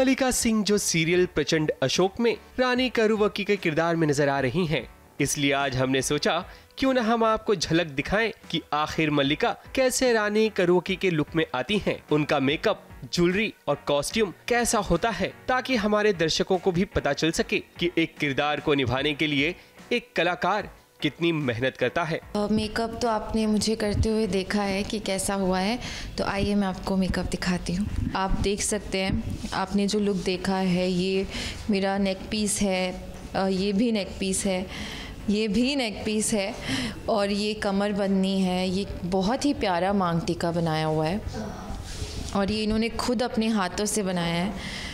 मल्लिका सिंह जो सीरियल प्रचंड अशोक में रानी करुवक्की के किरदार में नजर आ रही हैं, इसलिए आज हमने सोचा क्यों न हम आपको झलक दिखाएं कि आखिर मल्लिका कैसे रानी करुवक्की के लुक में आती हैं, उनका मेकअप, ज्वेलरी और कॉस्ट्यूम कैसा होता है, ताकि हमारे दर्शकों को भी पता चल सके कि एक किरदार को निभाने के लिए एक कलाकार कितनी मेहनत करता है। मेकअप तो आपने मुझे करते हुए देखा है कि कैसा हुआ है, तो आइए मैं आपको मेकअप दिखाती हूँ। आप देख सकते हैं, आपने जो लुक देखा है, ये मेरा नेक पीस है, ये भी नेक पीस है, ये भी नेक पीस है और ये कमर बंदनी है। ये बहुत ही प्यारा मांग टीका बनाया हुआ है और ये इन्होंने खुद अपने हाथों से बनाया है।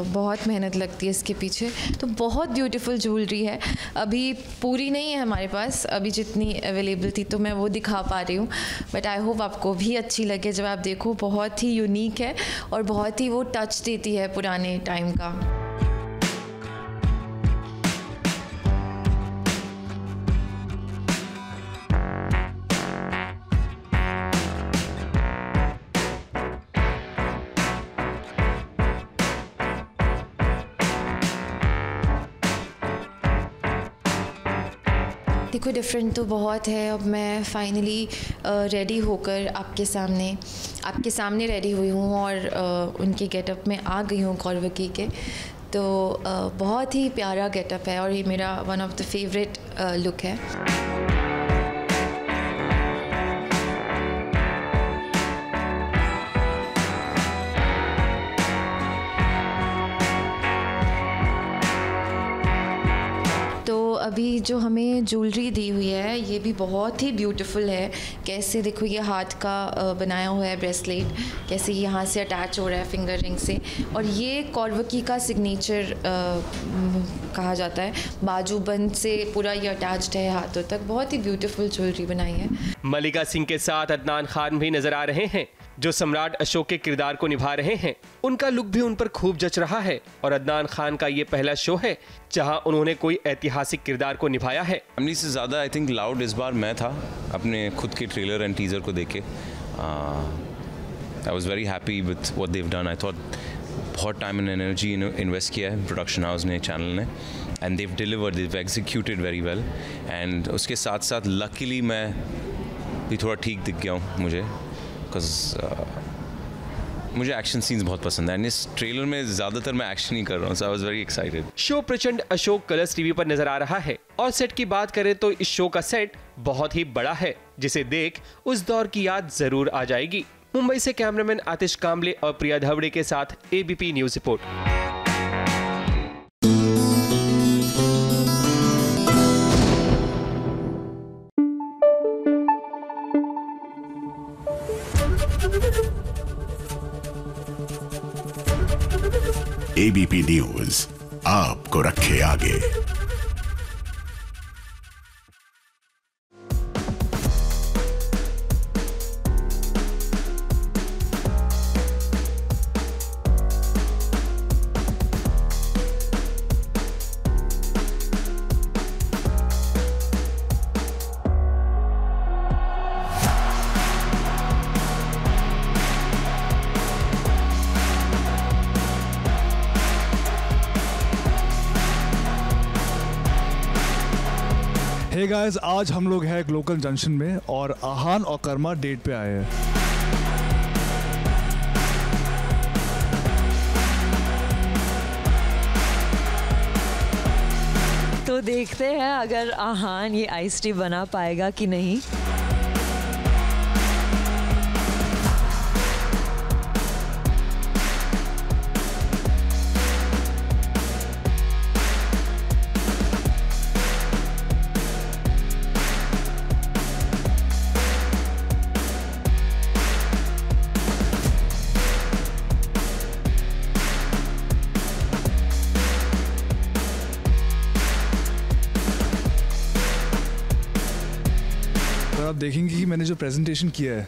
बहुत मेहनत लगती है इसके पीछे। तो बहुत ब्यूटीफुल ज्वेलरी है। अभी पूरी नहीं है हमारे पास, अभी जितनी अवेलेबल थी तो मैं वो दिखा पा रही हूँ, बट आई होप आपको भी अच्छी लगे जब आप देखो। बहुत ही यूनिक है और बहुत ही वो टच देती है पुराने टाइम का। देखो डिफरेंट तो बहुत है। अब मैं फाइनली रेडी होकर आपके सामने रेडी हुई हूँ और उनके गेटअप में आ गई हूँ करुवक्की के। तो बहुत ही प्यारा गेटअप है और ये मेरा one of the favourite look है। अभी जो हमें ज्वेलरी दी हुई है ये भी बहुत ही ब्यूटीफुल है। कैसे देखो, ये हाथ का बनाया हुआ है ब्रेसलेट, कैसे यहाँ से अटैच हो रहा है फिंगर रिंग से, और ये करुवक्की का सिग्नेचर कहा जाता है। बाजूबंद से पूरा ये अटैच्ड है हाथों तक। बहुत ही ब्यूटीफुल ज्वेलरी बनाई है। मल्लिका सिंह के साथ अदनान खान भी नजर आ रहे हैं, जो सम्राट अशोक के किरदार को निभा रहे हैं। उनका लुक भी उन पर खूब जच रहा है और अदनान खान का ये पहला शो है जहां उन्होंने कोई ऐतिहासिक किरदार को निभाया है। फैमिली से ज़्यादा आई थिंक लाउड इस बार मैं था अपने खुद के ट्रेलर एंड टीजर को देख के। I was very happy with what they have done. I thought बहुत टाइम एंड एनर्जी इन्वेस्ट किया है प्रोडक्शन हाउस ने, चैनल ने, and Dev delivered, Dev executed very well. And उसके साथ साथ लकीली मैं भी थोड़ा ठीक दिख गया हूँ मुझे, मुझे एक्शन सीन्स बहुत पसंद है एंड इस ट्रेलर में ज़्यादातर मैं एक्शन ही कर रहा हूँ, so I was very excited. Show Prachand Ashok Colors TV पर नजर आ रहा है और सेट की बात करें तो इस शो का सेट बहुत ही बड़ा है, जिसे देख उस दौर की याद जरूर आ जाएगी। मुंबई से कैमरामैन आतिश कामले और प्रिया धवड़े के साथ ABP news report. ABP news आपको रखे आगे। हे गाइस, आज हम लोग हैं लोकल जंक्शन में और आहान और कर्मा डेट पे आए हैं। तो देखते हैं अगर आहान ये आइस टी बना पाएगा कि नहीं। आप देखेंगे कि मैंने जो प्रेजेंटेशन किया है,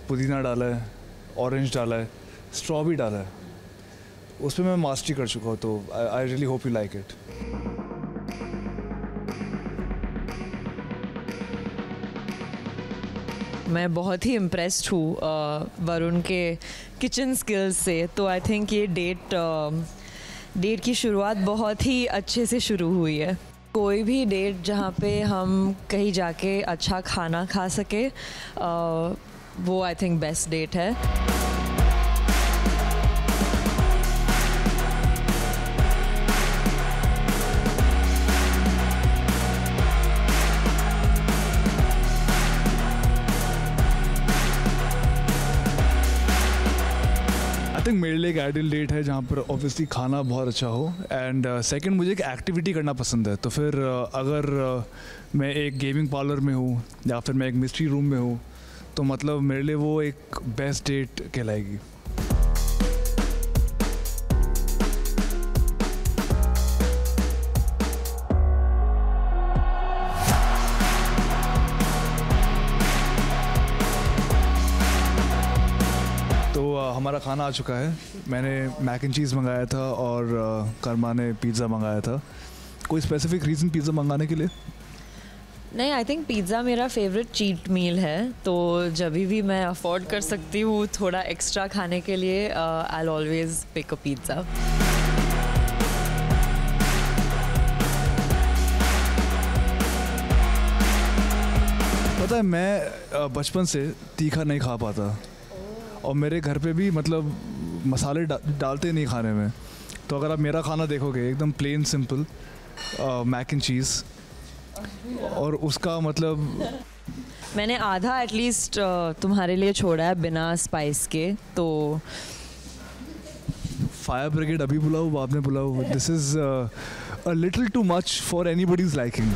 पुदीना डाला है, ऑरेंज डाला है, स्ट्रॉ भी डाला है, उस पर मैं मास्टरी कर चुका हूँ। तो I really hope you like it. मैं बहुत ही इम्प्रेस्ड हूँ वरुण के किचन स्किल्स से। तो आई थिंक ये डेट की शुरुआत बहुत ही अच्छे से शुरू हुई है। कोई भी डेट जहाँ पे हम कहीं जाके अच्छा खाना खा सके वो आई थिंक बेस्ट डेट है। आई थिंक मेरे लिए एक आइडियल डेट है जहाँ पर ऑब्वियसली खाना बहुत अच्छा हो एंड सेकंड मुझे एक एक्टिविटी करना पसंद है। तो फिर अगर मैं एक गेमिंग पार्लर में हूँ या फिर मैं एक मिस्ट्री रूम में हूँ तो मतलब मेरे लिए वो एक बेस्ट डेट कहलाएगी। हमारा खाना आ चुका है। मैंने मैक एंड चीज़ मंगाया था और कर्मा ने पिज़्ज़ा मंगाया था। कोई स्पेसिफिक रीज़न पिज़्ज़ा मंगाने के लिए? नहीं, आई थिंक पिज़्ज़ा मेरा फेवरेट चीट मील है। तो जब भी मैं अफोर्ड कर सकती हूँ थोड़ा एक्स्ट्रा खाने के लिए I will always pick a pizza. पता है मैं बचपन से तीखा नहीं खा पाता और मेरे घर पे भी मतलब मसाले डालते नहीं खाने में। तो अगर आप मेरा खाना देखोगे एकदम plain simple mac and cheese और उसका मतलब मैंने आधा एटलीस्ट तुम्हारे लिए छोड़ा है बिना स्पाइस के। तो फायर ब्रिगेड अभी बुलाओ बाद में बुलाओ, this is a little too much for anybody's liking.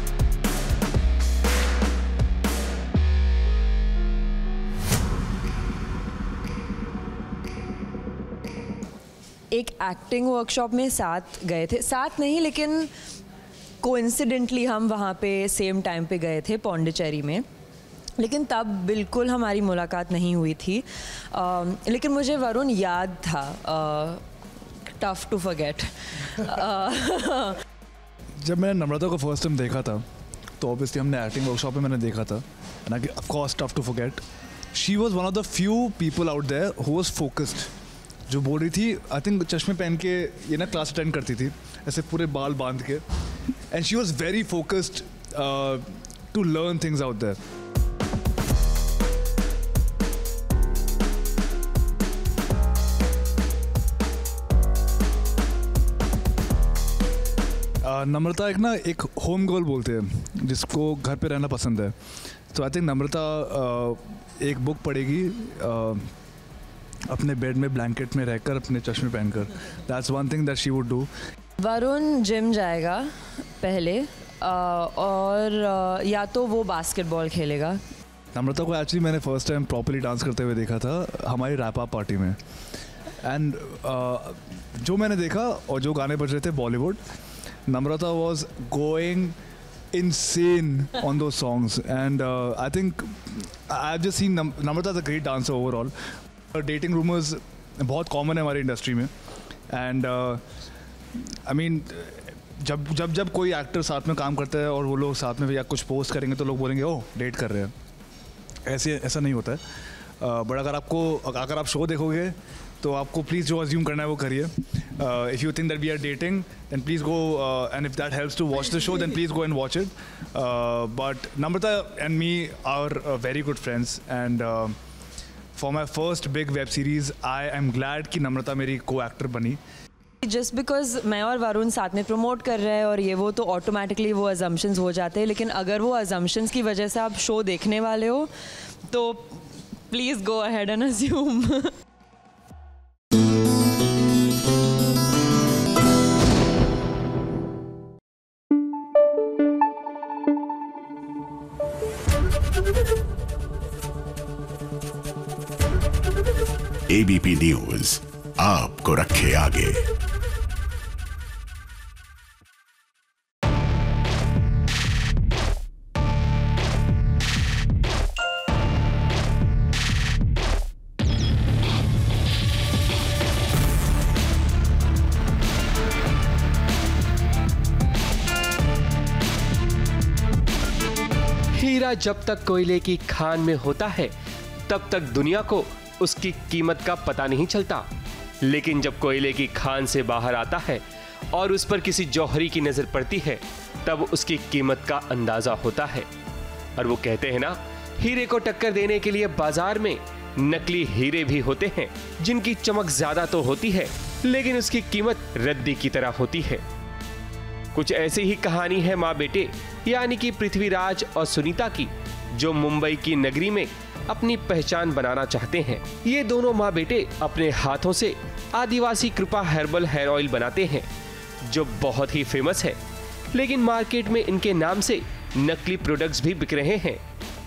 एक एक्टिंग वर्कशॉप में साथ गए थे, साथ नहीं लेकिन कोइंसिडेंटली हम वहाँ पे सेम टाइम पे गए थे पौंडीचेरी में, लेकिन तब बिल्कुल हमारी मुलाकात नहीं हुई थी। लेकिन मुझे वरुण याद था, टफ टू फॉरगेट। जब मैंने नम्रता को फर्स्ट टाइम देखा था तो ऑब्वियसली हमने एक्टिंग वर्कशॉप में मैंने देखा था ना कि of course tough to forget. She was one of the few people out there who was focused, जो बोल रही थी आई थिंक चश्मे पहन के ये ना क्लास अटेंड करती थी ऐसे पूरे बाल बांध के, and she was very focused to learn things out there. Namrata एक होम गर्ल बोलते हैं जिसको घर पे रहना पसंद है। तो आई थिंक नम्रता एक बुक पढ़ेगी अपने बेड में ब्लैंकेट में रहकर अपने चश्मे पहनकर। That's one thing that she would do. Varun gym जाएगा पहले और या तो वो बास्केटबॉल खेलेगा। नम्रता को एक्चुअली मैंने फर्स्ट टाइम प्रॉपर्ली डांस करते हुए देखा था हमारी रैप अप पार्टी में, एंड जो मैंने देखा और जो गाने बज रहे थे Bollywood, Namrata was going insane on those songs, and I think I've just seen Namrata is a great dancer overall. Dating rumors बहुत common है हमारी इंडस्ट्री में, and I mean जब कोई एक्टर साथ में काम करता है और वो लोग साथ में या कुछ पोस्ट करेंगे तो लोग बोलेंगे ओह डेट कर रहे हैं, ऐसा नहीं होता है। बट अगर आप शो देखोगे तो आपको प्लीज़ जो अज्यूम करना है वो करिए। If you think that we are dating then please go, and if that helps to watch the show then please go and watch it. But Namrata and me are very good friends, and for my first big web series I am glad कि नम्रता मेरी को actor बनी। Just because मैं और वरुण साथ में promote कर रहे हैं और ये वो, तो ऑटोमेटिकली वो अजम्पशंस हो जाते हैं। लेकिन अगर वो अजम्पशंस की वजह से आप शो देखने वाले हो तो please go ahead and assume. ABP news आपको रखे आगे। हीरा जब तक कोयले की खान में होता है तब तक दुनिया को उसकी कीमत का पता नहीं चलता। लेकिन जब कोयले की खान से बाहर आता है और उस पर किसी जौहरी की नजर पड़ती है, तब उसकी कीमत का अंदाजा होता है। और वो कहते हैं ना, हीरे को टक्कर देने के लिए बाजार में नकली हीरे भी होते हैं, जिनकी चमक ज्यादा तो होती है लेकिन उसकी कीमत रद्दी की तरह होती है। कुछ ऐसी ही कहानी है माँ बेटे यानी कि पृथ्वीराज और सुनीता की, जो मुंबई की नगरी में अपनी पहचान बनाना चाहते हैं। ये दोनों माँ बेटे अपने हाथों से आदिवासी कृपा हर्बल हेयर ऑयल बनाते हैं, जो बहुत ही फेमस है। लेकिन मार्केट में इनके नाम से नकली प्रोडक्ट्स भी बिक रहे हैं,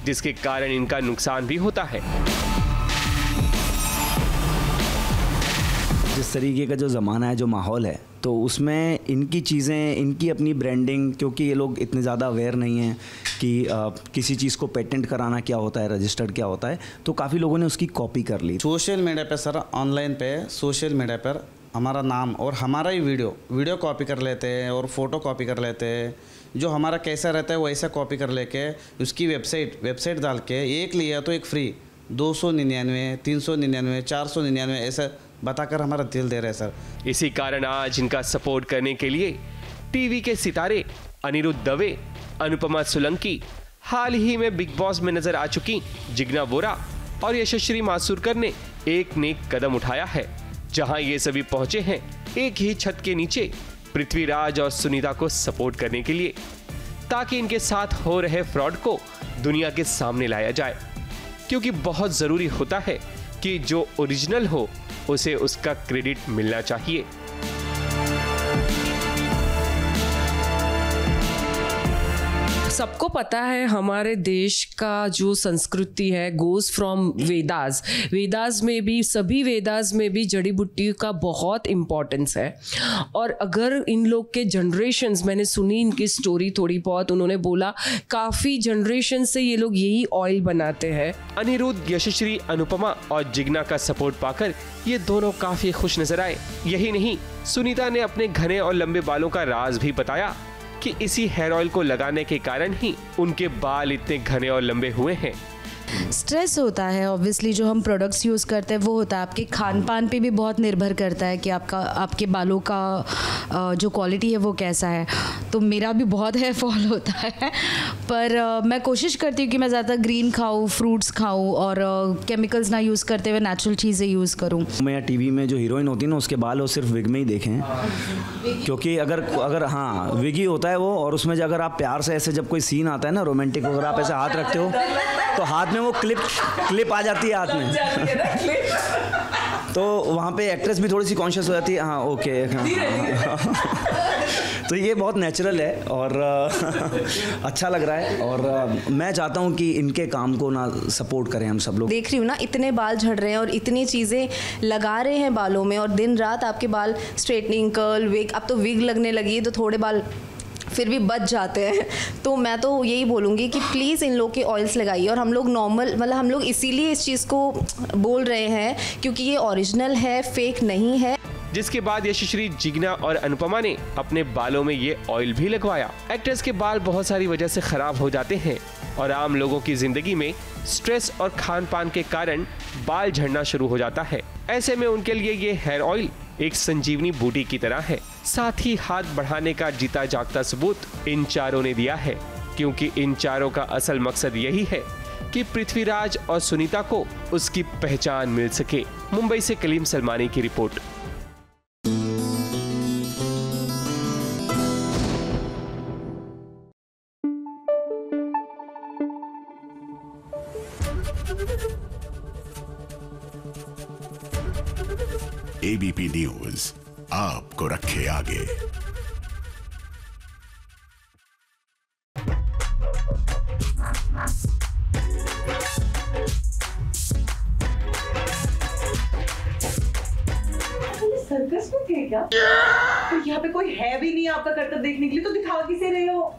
जिसके कारण इनका नुकसान भी होता है। जिस तरीके का जो ज़माना है, जो माहौल है, तो उसमें इनकी चीज़ें, इनकी अपनी ब्रांडिंग, क्योंकि ये लोग इतने ज़्यादा अवेयर नहीं हैं कि किसी चीज़ को पेटेंट कराना क्या होता है, रजिस्टर्ड क्या होता है, तो काफ़ी लोगों ने उसकी कॉपी कर ली। सोशल मीडिया पे सर, ऑनलाइन पे सोशल मीडिया पर हमारा नाम और हमारा ही वीडियो कॉपी कर लेते हैं और फ़ोटो कॉपी कर लेते हैं। जो हमारा कैसा रहता है वैसा कॉपी कर लेके उसकी वेबसाइट डाल के एक लिया तो एक फ्री, 299, 399, 499 ऐसा बताकर हमारा दिल दे रहे हैं सर। इसी कारण आज इनका सपोर्ट करने के लिए टीवी के सितारे अनिरुद्ध दवे, अनुपमा सोलंकी, हाल ही में बिग बॉस में नजर आ चुकी जिग्ना बोरा और यशश्री मासूरकर ने एक नेक कदम उठाया है, जहां ये सभी पहुंचे हैं एक ही छत के नीचे पृथ्वीराज और सुनीता को सपोर्ट करने के लिए, ताकि इनके साथ हो रहे फ्रॉड को दुनिया के सामने लाया जाए। क्योंकि बहुत जरूरी होता है कि जो ओरिजिनल हो उसे उसका क्रेडिट मिलना चाहिए। सबको पता है हमारे देश का जो संस्कृति है गोज फ्रॉम वेदास में भी, सभी वेदास में भी जड़ी बूटी का बहुत इम्पोर्टेंस है। और अगर इन लोग के जनरेशन्स, मैंने सुनी इनकी स्टोरी थोड़ी बहुत, उन्होंने बोला काफ़ी जनरेशन से ये लोग यही ऑयल बनाते हैं। अनिरुद्ध, यशश्री, अनुपमा और जिग्ना का सपोर्ट पाकर ये दोनों काफी खुश नजर आए। यही नहीं, सुनीता ने अपने घने और लंबे बालों का राज भी बताया कि इसी हेयर ऑयल को लगाने के कारण ही उनके बाल इतने घने और लंबे हुए हैं। स्ट्रेस होता है ऑब्वियसली, जो हम प्रोडक्ट्स यूज़ करते हैं वो होता है। आपके खान पान पे भी बहुत निर्भर करता है कि आपके बालों का जो क्वालिटी है वो कैसा है। तो मेरा भी बहुत हेयर फॉल होता है, पर मैं कोशिश करती हूँ कि मैं ज़्यादा ग्रीन खाऊँ, फ्रूट्स खाऊँ और केमिकल्स ना यूज़ करते हुए नेचुरल चीज़ें यूज़ करूँ। मैं या टीवी में जो हीरोइन होती है ना, उसके बाल वो सिर्फ विग में ही देखे हैं, क्योंकि अगर हाँ विग ही होता है वो, और उसमें अगर आप प्यार से ऐसे जब कोई सीन आता है ना रोमांटिक, अगर आप ऐसे हाथ रखते हो तो हाथ में वो क्लिप आ जाती है हाथ में तो वहाँ पे एक्ट्रेस भी थोड़ी सी कॉन्शियस हो जाती है, हाँ ओके तो ये बहुत नेचुरल है और अच्छा लग रहा है। और मैं चाहता हूँ कि इनके काम को ना सपोर्ट करें हम सब लोग। देख रही हूँ ना, इतने बाल झड़ रहे हैं और इतनी चीज़ें लगा रहे हैं बालों में, और दिन रात आपके बाल स्ट्रेटनिंग, कर्ल, विग, अब तो विग लगने लगी है तो थोड़े बाल फिर भी बच जाते हैं। तो मैं तो यही बोलूँगी कि प्लीज़ इन लोग के ऑयल्स लगाइए। और हम लोग नॉर्मल, मतलब हम लोग इसीलिए इस चीज़ को बोल रहे हैं क्योंकि ये ओरिजिनल है, फेक नहीं है। जिसके बाद यशश्री, जिग्ना और अनुपमा ने अपने बालों में ये ऑयल भी लगवाया। एक्ट्रेस के बाल बहुत सारी वजह से खराब हो जाते हैं और आम लोगों की जिंदगी में स्ट्रेस और खान पान के कारण बाल झड़ना शुरू हो जाता है। ऐसे में उनके लिए ये हेयर ऑयल एक संजीवनी बूटी की तरह है। साथ ही हाथ बढ़ाने का जीता जागता सबूत इन चारों ने दिया है, क्योंकि इन चारों का असल मकसद यही है कि पृथ्वीराज और सुनीता को उसकी पहचान मिल सके। मुंबई से कलीम सलमानी की रिपोर्ट। एबीपी न्यूज आपको रखे आगे। सर्कस में थे क्या? तो यहाँ पे कोई है भी नहीं आपका करतब देखने के लिए, तो दिखा किसे रहे हो?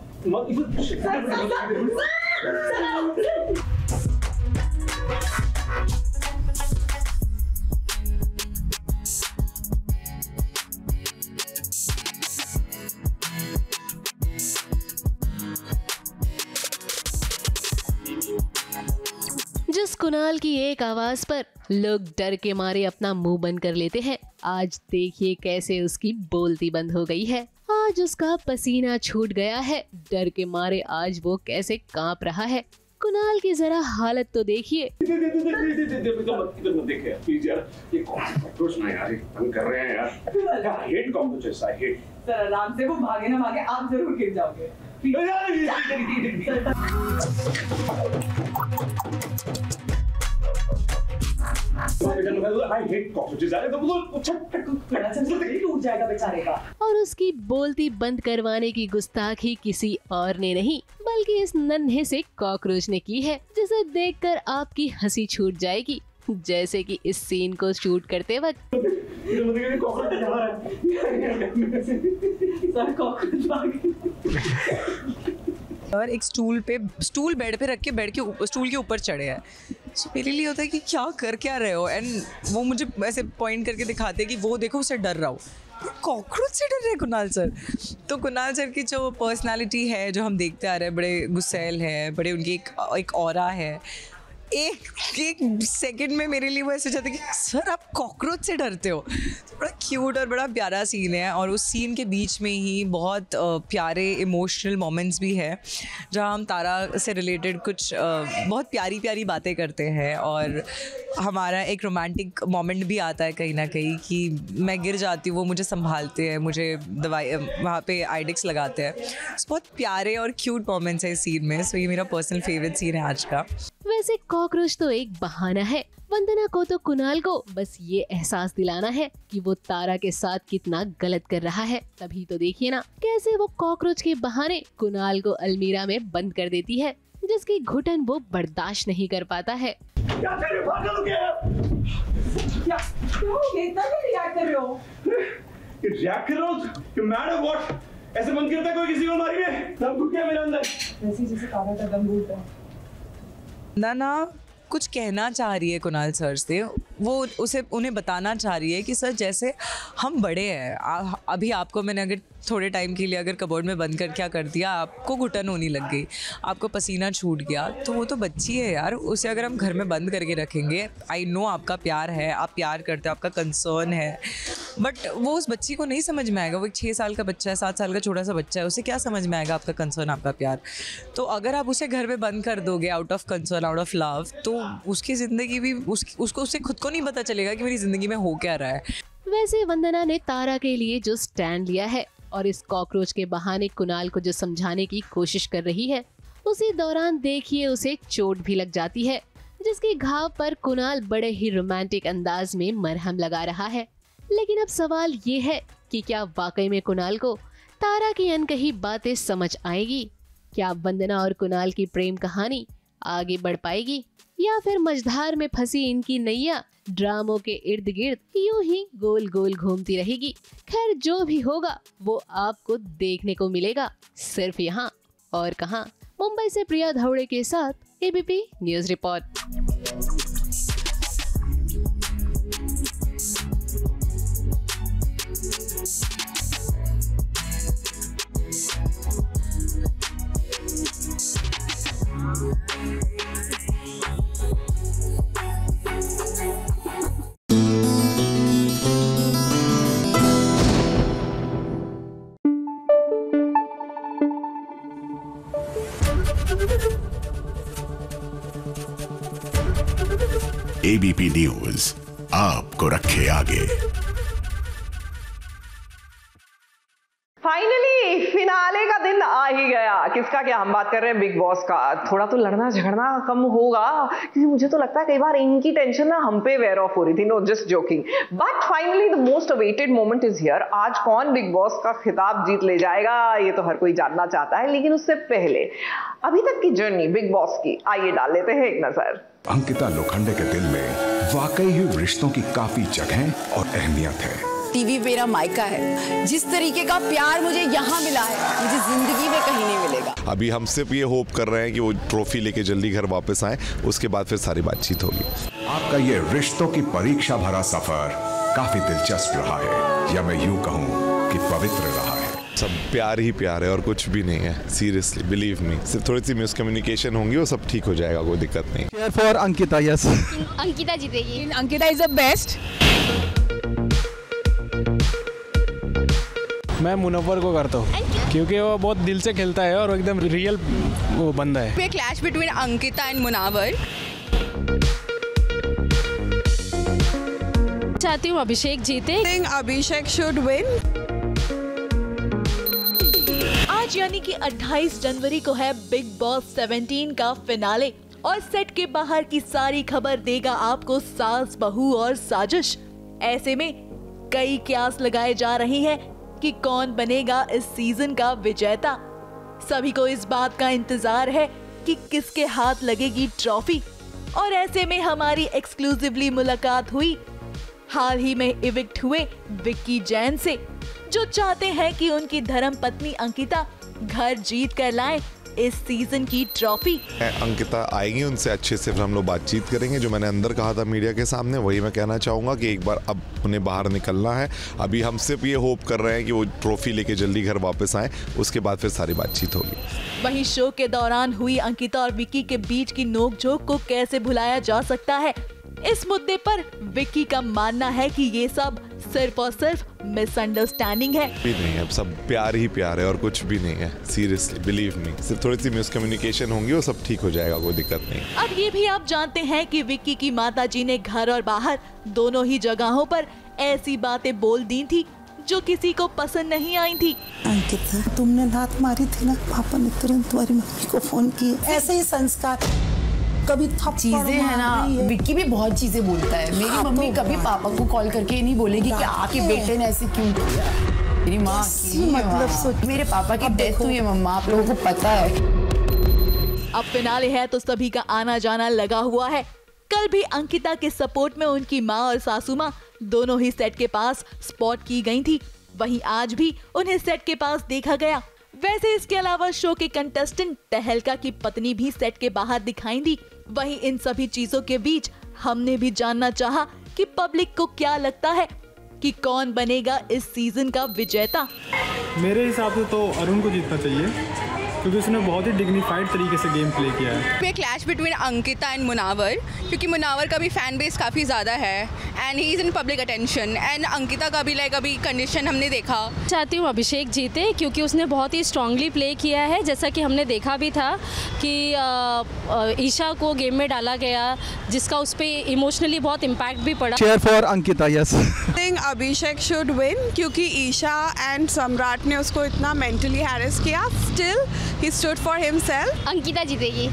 जिसको कुणाल की एक आवाज पर लोग डर के मारे अपना मुंह बंद कर लेते हैं। आज देखिए कैसे उसकी बोलती बंद हो गई है। आज उसका पसीना छूट गया है। डर के मारे आज वो कैसे कांप रहा है। कुणाल की जरा हालत तो देखिए। सर आराम से, वो भागे ना भागे आप जरूर गिर जाओगे। टूट जाएगा बेचारे का। और उसकी बोलती बंद करवाने की गुस्ताखी किसी और ने नहीं बल्कि इस नन्हे से कॉकरोच ने की है, जिसे देखकर आपकी हंसी छूट जाएगी, जैसे कि इस सीन को शूट करते वक्त। और एक स्टूल बेड पे रख के स्टूल के ऊपर चढ़े हैं। So, मेरे लिए होता है कि क्या रहे हो, एंड वो मुझे ऐसे पॉइंट करके दिखाते हैं कि वो देखो उससे डर रहा हो। कॉकरोच से डर रहे हैं कुणाल सर। तो कुणाल सर की जो पर्सनालिटी है, जो हम देखते आ रहे हैं, बड़े गुस्सैल है, बड़े उनकी एक ऑरा है। एक सेकंड में मेरे लिए वो ऐसे जाते कि सर आप कॉकरोच से डरते हो। तो बड़ा क्यूट और बड़ा प्यारा सीन है, और उस सीन के बीच में ही बहुत प्यारे इमोशनल मोमेंट्स भी है, जहाँ हम तारा से रिलेटेड कुछ बहुत प्यारी प्यारी बातें करते हैं, और हमारा एक रोमांटिक मोमेंट भी आता है कहीं ना कहीं कि मैं गिर जाती हूँ, वो मुझे संभालते हैं, मुझे दवाई वहाँ पे आइडेक्स लगाते हैं। बहुत प्यारे और क्यूट मोमेंट्स है इस सीन में। सो ये मेरा पर्सनल फेवरेट सीन है आज का। वैसे कॉकरोच तो एक बहाना है। वंदना को तो कुणाल को बस ये एहसास दिलाना है कि वो तारा के साथ कितना गलत कर रहा है। तभी तो देखिए ना कैसे वो कॉकरोच के बहाने कुणाल को अलमीरा में बंद कर देती है, जिसकी घुटन वो बर्दाश्त नहीं कर पाता है। क्या कर रहे हो? रिएक्ट कर रहा हूँ? You mad or what? ऐसे बंद करता है कोई किसी को अलमारी में? दम घुट गया मेरे अंदर। वैसे जैसे तारा का दम घुट है। ना कुछ कहना चाह रही है कुणाल सर से। वो उन्हें बताना चाह रही है कि सर जैसे हम बड़े हैं, अभी आपको मैंने अगर थोड़े टाइम के लिए अगर कबोर्ड में बंद कर क्या कर दिया, आपको घुटन होने लग गई, आपको पसीना छूट गया, तो वो तो बच्ची है यार। उसे अगर हम घर में बंद करके रखेंगे, आई नो आपका प्यार है, आप प्यार करते हो, आपका कंसर्न है, बट वो उस बच्ची को नहीं समझ में आएगा। वो एक 6 साल का बच्चा है, 7 साल का छोटा सा बच्चा है, उसे क्या समझ में आएगा आपका कंसर्न, आपका प्यार। तो अगर आप उसे घर में बंद कर दोगे out of concern, out of love, तो उसकी ज़िंदगी भी उसको उससे खुद को नहीं पता चलेगा कि मेरी ज़िंदगी में हो क्या रहा है। वैसे वंदना ने तारा के लिए जो स्टैंड लिया है और इस कॉकरोच के बहाने कुणाल को जो समझाने की कोशिश कर रही है, उसी दौरान देखिए उसे चोट भी लग जाती है, जिसके घाव पर कुणाल बड़े ही रोमांटिक अंदाज में मरहम लगा रहा है। लेकिन अब सवाल ये है कि क्या वाकई में कुणाल को तारा की अनकही बातें समझ आएगी? क्या वंदना और कुणाल की प्रेम कहानी आगे बढ़ पाएगी, या फिर मझधार में फंसी इनकी नैया ड्रामों के इर्द गिर्द यूं ही गोल गोल घूमती रहेगी? खैर जो भी होगा वो आपको देखने को मिलेगा सिर्फ यहाँ और कहाँ। मुंबई से प्रिया धौड़े के साथ ABP news report. ABP news आपको रखे आगे। फाइनली फिनाले का दिन आ ही गया। किसका क्या, हम बात कर रहे हैं बिग बॉस का। थोड़ा तो लड़ना झगड़ना कम होगा, क्योंकि मुझे तो लगता है कई बार इनकी टेंशन ना हम पे वेयर ऑफ हो रही थी। Know just joking, but finally the most awaited moment is here. आज कौन बिग बॉस का खिताब जीत ले जाएगा, ये तो हर कोई जानना चाहता है। लेकिन उससे पहले अभी तक की जर्नी बिग बॉस की आइए डाल लेते हैं एक नजर। अंकिता लोखंडे के दिल में वाकई ही रिश्तों की काफी जगह और अहमियत है। टीवी मेरा मायका है। जिस तरीके का प्यार मुझे यहाँ मिला है, मुझे जिंदगी में कहीं नहीं मिलेगा। अभी हम सिर्फ ये होप कर रहे हैं कि वो ट्रॉफी लेके जल्दी घर वापस आए, उसके बाद फिर सारी बातचीत होगी। आपका ये रिश्तों की परीक्षा भरा सफर काफी दिलचस्प रहा है, या मैं यूं कहूँ कि पवित्र रहा है। सब प्यार ही प्यार है और कुछ भी नहीं है, सीरियसली बिलीव मी। सिर्फ थोड़ी सी मिसकम्युनिकेशन होंगी, वो सब ठीक हो जाएगा, कोई दिक्कत नहीं। Cheer for Ankita, yes. Ankita जीतेगी। Ankita is the best. मैं मुनव्वर को करता हूँ क्योंकि वो बहुत दिल से खेलता है और एकदम रियल वो बंदा है। Clash between Ankita and Munawar. चाहती हूँ अभिषेक जीते। Abhishek should win. आज यानी कि 28 जनवरी को है बिग बॉस 17 का फिनाले और सेट के बाहर की सारी खबर देगा आपको सास, बहू और साजिश। ऐसे में कई क्यास लगाए जा रहे हैं कि कौन बनेगा इस सीजन का विजेता। सभी को इस बात का इंतजार है कि किसके हाथ लगेगी ट्रॉफी। और ऐसे में हमारी एक्सक्लूसिवली मुलाकात हुई हाल ही में इविक्ट हुए विक्की जैन से, जो चाहते हैं कि उनकी धर्मपत्नी अंकिता घर जीत कर लाएं इस सीजन की ट्रॉफी। अंकिता आएंगी, उनसे अच्छे से फिर हम लोग बातचीत करेंगे। जो मैंने अंदर कहा था मीडिया के सामने, वही मैं कहना चाहूँगा कि एक बार अब उन्हें बाहर निकलना है। अभी हम सिर्फ ये होप कर रहे हैं कि वो ट्रॉफी लेके जल्दी घर वापस आएँ, उसके बाद फिर सारी बातचीत होगी। वहीं शो के दौरान हुई अंकिता और विक्की के बीच की नोकझोंक को कैसे भुलाया जा सकता है, इस मुद्दे पर विक्की का मानना है कि ये सब सिर्फ और सिर्फ मिसअंडरस्टैंडिंग है। भी नहीं है, सब प्यार ही प्यार है और कुछ भी नहीं है, सीरियसली बिलीव मी। सिर्फ थोड़ी सी मिसकम्युनिकेशन होंगी, वो सब ठीक हो जाएगा, कोई दिक्कत नहीं। अब ये भी आप जानते हैं कि विक्की की माताजी ने घर और बाहर दोनों ही जगहों पर ऐसी बातें बोल दी थी जो किसी को पसंद नहीं आई थी। अंकिता, तुमने लात मारी थी ना, पापा ने तुरंत तुम्हारी मम्मी को फोन किया। ऐसे ही संस्कार कभी चीजें है ना। विक्की भी बहुत चीजें बोलता है। मेरी मम्मी कभी पापा को कॉल करके नहीं बोलेगी कि आपके बेटे ने ऐसे क्यों किया। मेरी माँ मतलब सोच, मेरे पापा की डेथ हुई है मम्मा, आप लोगों को पता है। अब फिनाले है तो सभी का आना जाना लगा हुआ है। कल भी अंकिता के सपोर्ट में उनकी माँ और सासू माँ दोनों ही सेट के पास स्पॉट की गई थी। वहीं आज भी उन्हें सेट के पास देखा गया। वैसे इसके अलावा शो के कंटेस्टेंट तहलका की पत्नी भी सेट के बाहर दिखाई दी। वहीं इन सभी चीजों के बीच हमने भी जानना चाहा कि पब्लिक को क्या लगता है कि कौन बनेगा इस सीजन का विजेता। मेरे हिसाब से तो अरुण को जीतना चाहिए क्योंकि उसने बहुत ही डिग्निफाइड तरीके से गेम प्ले किया है। Clash between Ankita and Munawar, क्योंकि मुनव्वर का भी फैन बेस काफ़ी ज़्यादा है and he is in public attention and Ankita का भी लाइक अभी कंडीशन हमने देखा। चाहती हूँ अभिषेक जीते क्योंकि उसने बहुत ही स्ट्रांगली प्ले किया है। जैसा कि हमने देखा भी था कि ईशा को गेम में डाला गया, जिसका उस पर इमोशनली बहुत इम्पैक्ट भी पड़ा। Chair for Ankita, yes. Abhishek should win क्योंकि ईशा एंड सम्राट ने उसको इतना मेंटली हैरेस किया, still he stood for himself। Ankita जीतेगी।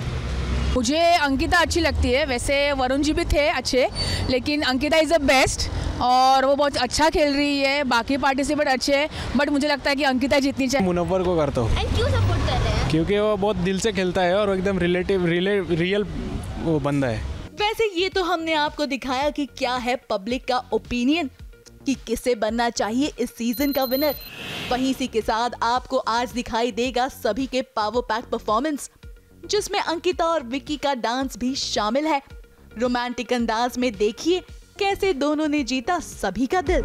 मुझे अंकिता अच्छी लगती है। वैसे वरुण जी भी थे अच्छे, लेकिन अंकिता इज़ द बेस्ट और वो बहुत अच्छा खेल रही है। बाकी पार्टिसिपेंट अच्छे हैं, बट मुझे लगता है कि अंकिता जीतनी चाहिए। मुनव्वर को करता हूँ। क्यों सपोर्ट कर रहे हैं? क्योंकि वो बहुत दिल से खेलता है और एकदम रियल वो बंदा है। वैसे ये तो हमने आपको दिखाया कि क्या है पब्लिक का ओपिनियन कि किसे बनना चाहिए इस सीजन का विनर। वहीं इसी के साथ आपको आज दिखाई देगा सभी के पावर पैक परफॉर्मेंस, जिसमें अंकिता और विक्की का डांस भी शामिल है। रोमांटिक अंदाज में देखिए कैसे दोनों ने जीता सभी का दिल।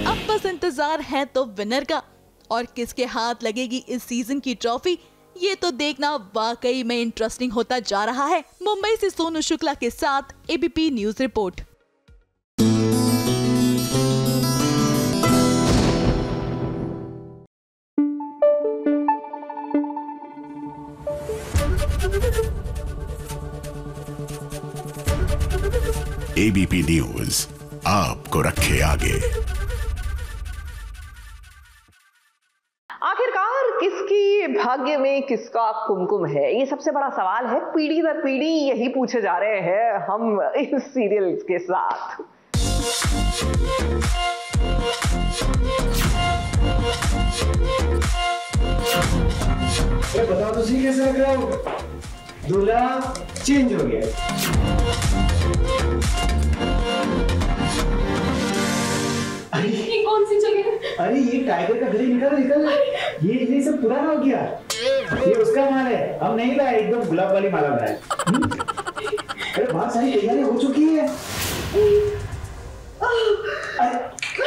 अब बस इंतजार है तो विनर का, और किसके हाथ लगेगी इस सीजन की ट्रॉफी, ये तो देखना वाकई में इंटरेस्टिंग होता जा रहा है। मुंबई से सोनू शुक्ला के साथ ABP news report. ABP news आपको रखे आगे। आखिरकार किसकी भाग्य में किसका कुमकुम है, ये सबसे बड़ा सवाल है। पीढ़ी दर पीढ़ी यही पूछे जा रहे हैं हम इस सीरियल के साथ। बता तो सही कैसे लग रहा हो? दूल्हा चेंज हो गया। ये कौन सी जगह? अरे ये टाइगर का घर, निकल ये सब पुराना हो गया, ये उसका माल है, हम नहीं लाए, एकदम गुलाब वाली माला लाए। अरे बहुत सारी तैयारी हो चुकी है।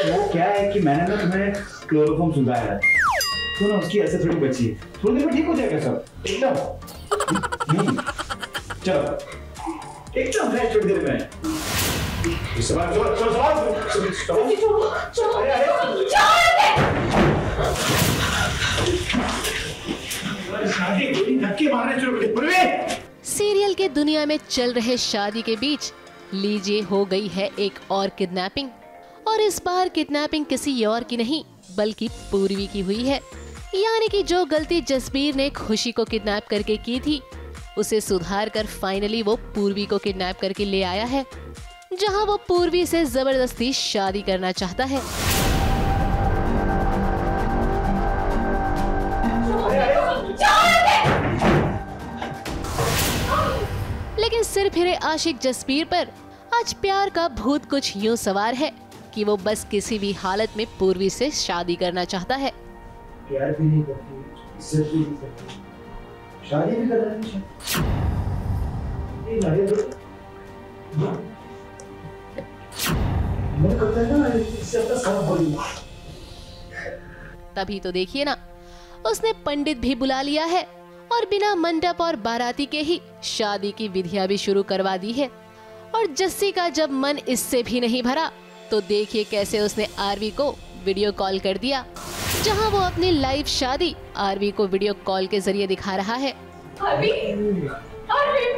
वो क्या है कि मैंने ना तुम्हें क्लोरोफॉर्म सुझाया है, तो ना उसकी असर थोड़ी बची है, थोड़ी देर में ठीक हो जाएगा सब एकदम। चलो एकदम फ्रेश थोड़ी देर में। सीरियल के दुनिया में चल रहे शादी के बीच लीजिए हो गई है एक और किडनैपिंग, और इस बार किडनैपिंग किसी और की नहीं बल्कि पूर्वी की हुई है। यानी कि जो गलती जसबीर ने खुशी को किडनैप करके की थी, उसे सुधार कर फाइनली वो पूर्वी को किडनैप करके ले आया है, जहां वो पूर्वी से जबरदस्ती शादी करना चाहता है। लेकिन सिर फिरे आशिक जसबीर पर आज प्यार का भूत कुछ यूं सवार है कि वो बस किसी भी हालत में पूर्वी से शादी करना चाहता है। प्यार भी नहीं करती, इज्जत भी नहीं करती, शादी भी करना नहीं चाहती। मैं करता है ना, इससे अपना सब बोली। तभी तो देखिए ना, उसने पंडित भी बुला लिया है और बिना मंडप और बाराती के ही शादी की विधियां भी शुरू करवा दी है। और जस्सी का जब मन इससे भी नहीं भरा तो देखिए कैसे उसने आरवी को वीडियो कॉल कर दिया, जहां वो अपनी लाइव शादी आरवी को वीडियो कॉल के जरिए दिखा रहा है। आरवी, आरवी, आरवी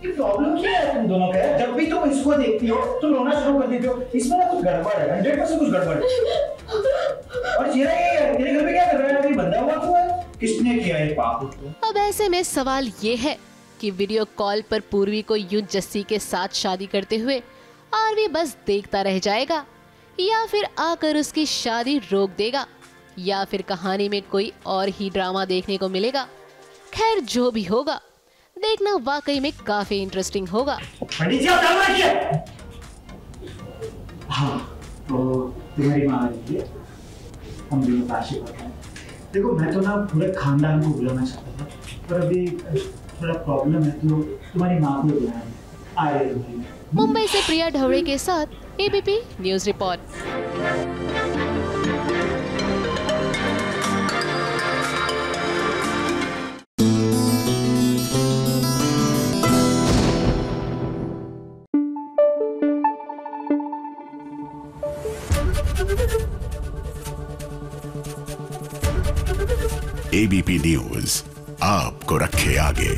ये प्रॉब्लम क्या है तुम दोनों का? जब भी तुम इसको देखती हो तुम रोना शुरू कर देती हो, इसमें ना कुछ गड़बड़ है, 100% कुछ गड़बड़ है। और चेहरा ये है, तेरे घर में क्या कर रहा है? अभी बंधा हुआ क्यों है? किसने किया है पाप उसको? अब ऐसे में सवाल ये है कि वीडियो कॉल पर पूर्वी को यूं जस्सी के साथ शादी करते हुए आरवी बस देखता रह जाएगा, या फिर आकर उसकी शादी रोक देगा, या फिर कहानी में कोई और ही ड्रामा देखने को मिलेगा। खैर जो भी होगा, देखना वाकई में काफी इंटरेस्टिंग होगा। हाँ, तो तुम्हारी माँ आई है, हम भी आशीर्वाद हैं। देखो मैं तो ना पूरे खानदान को बुलाना चाहता था, पर अभी थोड़ा प्रॉब्लम है, तो तुम्हारी माँ को बुलाना है। आए मुंबई से प्रिया ढवड़े के साथ ABP news report. ABP news आपको रखे आगे।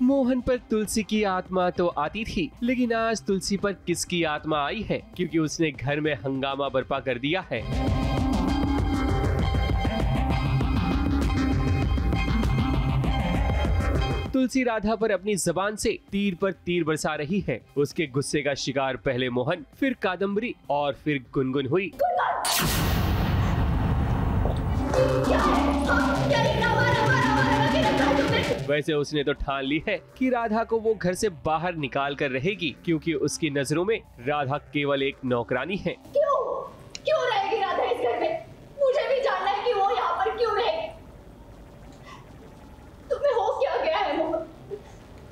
मोहन पर तुलसी की आत्मा तो आती थी, लेकिन आज तुलसी पर किसकी आत्मा आई है, क्योंकि उसने घर में हंगामा बर्पा कर दिया है। तुलसी राधा पर अपनी जबान से तीर पर तीर बरसा रही है। उसके गुस्से का शिकार पहले मोहन, फिर कादम्बरी और फिर गुनगुन हुई। वैसे उसने तो ठान ली है कि राधा को वो घर से बाहर निकाल कर रहेगी, क्योंकि उसकी नजरों में राधा केवल एक नौकरानी है। क्यों रहेगी राधा इस घर में? मुझे भी जानना है कि वो यहाँ पर क्यों रहेगी। तुम्हें हो क्या गया है मोहन?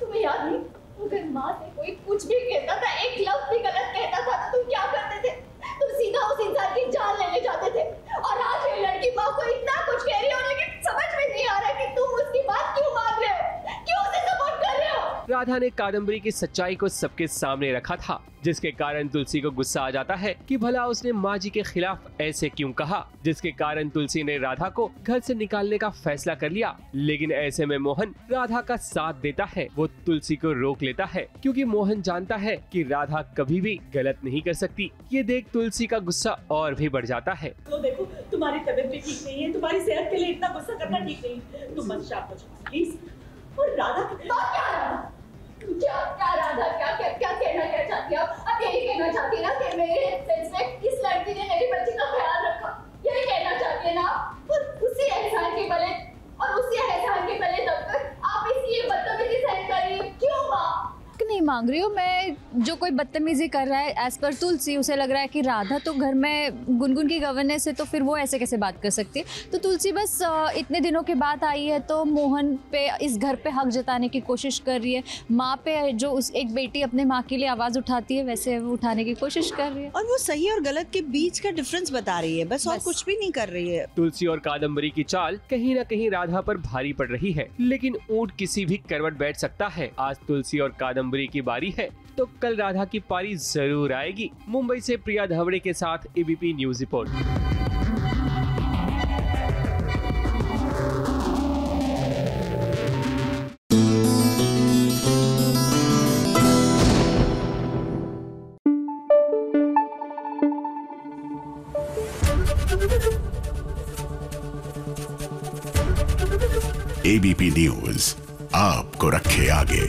तुम्हें याद नहीं, अगर माँ से कोई कुछ भी कहता था, एक लफ्ज भी गलत कहता था, तो तुम क्या करते थे? तुम सीधा उस इंसान की जान लेने जाते थे। और आज ये लड़की माँ को इतना कुछ कह रही हो, लेकिन समझ में नहीं आ रहा कि तुम उसकी बात क्यों मान रहे हो, क्यों उसे सपोर्ट कर रहे हो? राधा ने कादम्बरी की सच्चाई को सबके सामने रखा था, जिसके कारण तुलसी को गुस्सा आ जाता है कि भला उसने माँ जी के खिलाफ ऐसे क्यों कहा, जिसके कारण तुलसी ने राधा को घर से निकालने का फैसला कर लिया। लेकिन ऐसे में मोहन राधा का साथ देता है। वो तुलसी को रोक लेता है क्योंकि मोहन जानता है कि राधा कभी भी गलत नहीं कर सकती। ये देख तुलसी का गुस्सा और भी बढ़ जाता है। तो देखो तुम्हारी तबीयत भी ठीक नहीं है, तुम्हारी सेहत के लिए इतना गुस्सा करना ठीक नहीं, तुम मन शांत हो जाओ प्लीज। और राधा क्या राधा क्या कहना चाहती है आप यही कहना चाहती है ना कि मेरे सेंस में इस लड़की ने मेरी बच्ची का ख्याल रखा, यही कहना चाहती है ना। और उसी एहसान के बले तब तक आप इसकी बदतमीजी सहन कर रही हो, क्यों माँ? नहीं मांग रही हूँ मैं, जो कोई बदतमीजी कर रहा है एज पर तुलसी, उसे लग रहा है कि राधा तो घर में गुनगुन की गवर्नेंस है तो फिर वो ऐसे कैसे बात कर सकती है। तो तुलसी बस इतने दिनों के बाद आई है तो मोहन पे, इस घर पे हक जताने की कोशिश कर रही है। माँ पे जो उस एक बेटी अपने माँ के लिए आवाज़ उठाती है वैसे वो उठाने की कोशिश कर रही है और वो सही और गलत के बीच का डिफरेंस बता रही है बस, और कुछ भी नहीं कर रही है। तुलसी और कादम्बरी की चाल कहीं न कहीं राधा पर भारी पड़ रही है, लेकिन ऊंट किसी भी करवट बैठ सकता है। आज तुलसी और कादम्बरी की बारी है तो कल राधा की पारी जरूर आएगी। मुंबई से प्रिया धवड़े के साथ ABP news report. ABP news आपको रखे आगे।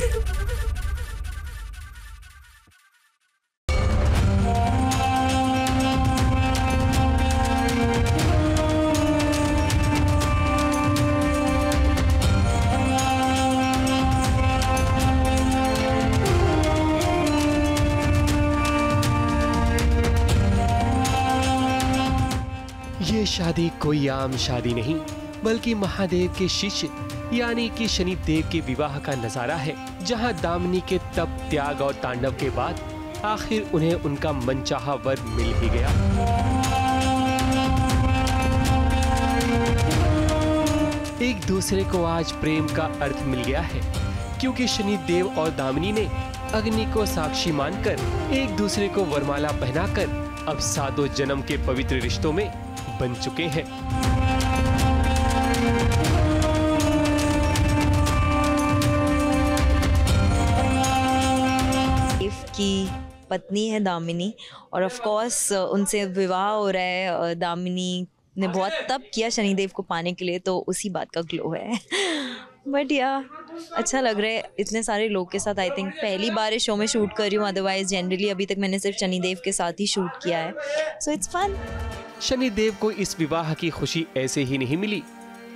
ये शादी कोई आम शादी नहीं, बल्कि महादेव के शिष्य यानी कि शनिदेव के विवाह का नजारा है, जहां दामिनी के तप, त्याग और तांडव के बाद आखिर उन्हें उनका मनचाहा वर मिल ही गया। एक दूसरे को आज प्रेम का अर्थ मिल गया है, क्योंकि शनिदेव और दामिनी ने अग्नि को साक्षी मानकर एक दूसरे को वरमाला पहनाकर अब 7 जन्म के पवित्र रिश्तों में बन चुके हैं। की पत्नी है दामिनी और ऑफ कोर्स उनसे विवाह हो रहा है। दामिनी ने बहुत तप किया शनिदेव को पाने के लिए, तो उसी बात का ग्लो है। बट या अच्छा लग रहा है इतने सारे लोग के साथ। आई थिंक पहली बार इस शो में शूट कर रही हूँ, अदरवाइज जनरली अभी तक मैंने सिर्फ शनिदेव के साथ ही शूट किया है, सो इट्स फन। शनिदेव को इस विवाह की खुशी ऐसे ही नहीं मिली,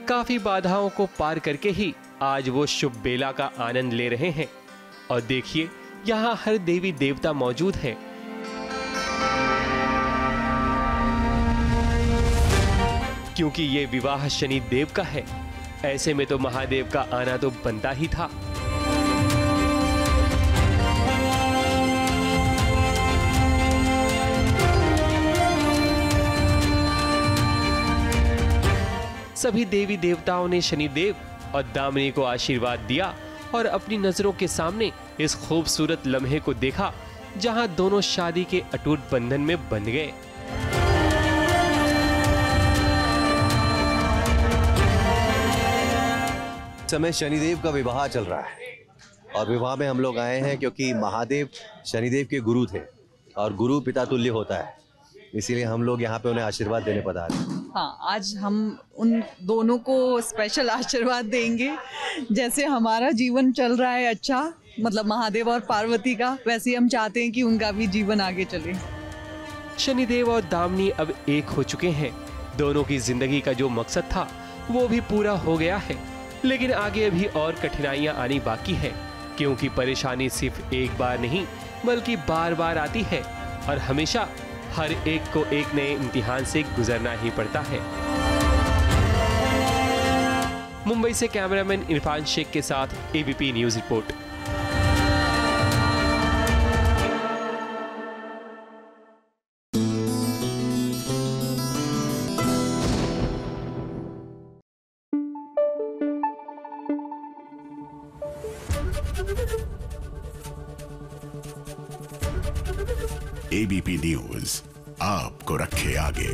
काफी बाधाओं को पार करके ही आज वो शुभ बेला का आनंद ले रहे हैं। और देखिए यहाँ हर देवी देवता मौजूद हैं। क्योंकि ये विवाह शनि देव का है, ऐसे में तो महादेव का आना तो बनता ही था। सभी देवी देवताओं ने शनिदेव और दामिनी को आशीर्वाद दिया और अपनी नजरों के सामने इस खूबसूरत लम्हे को देखा, जहां दोनों शादी के अटूट बंधन में बंध गए। समय शनिदेव का विवाह चल रहा है और विवाह में हम लोग आए हैं क्योंकि महादेव शनिदेव के गुरु थे और गुरु पिता तुल्य होता है, इसीलिए हम लोग यहाँ पे उन्हें आशीर्वाद देने पधारे। हाँ, आज हम उन दोनों को स्पेशल आशीर्वाद देंगे। जैसे हमारा जीवन चल रहा है अच्छा, मतलब महादेव और पार्वती का, वैसे ही हम चाहते हैं कि उनका भी जीवन आगे चले। शनिदेव और दामिनी अब एक हो चुके हैं। दोनों की जिंदगी का जो मकसद था वो भी पूरा हो गया है, लेकिन आगे अभी और कठिनाइयां आनी बाकी है, क्योंकि परेशानी सिर्फ एक बार नहीं बल्कि बार बार आती है और हमेशा हर एक को एक नए इम्तिहान से गुजरना ही पड़ता है। मुंबई से कैमरामैन इरफान शेख के साथ ABP news report. Thank you. ABP news आपको रखे आगे।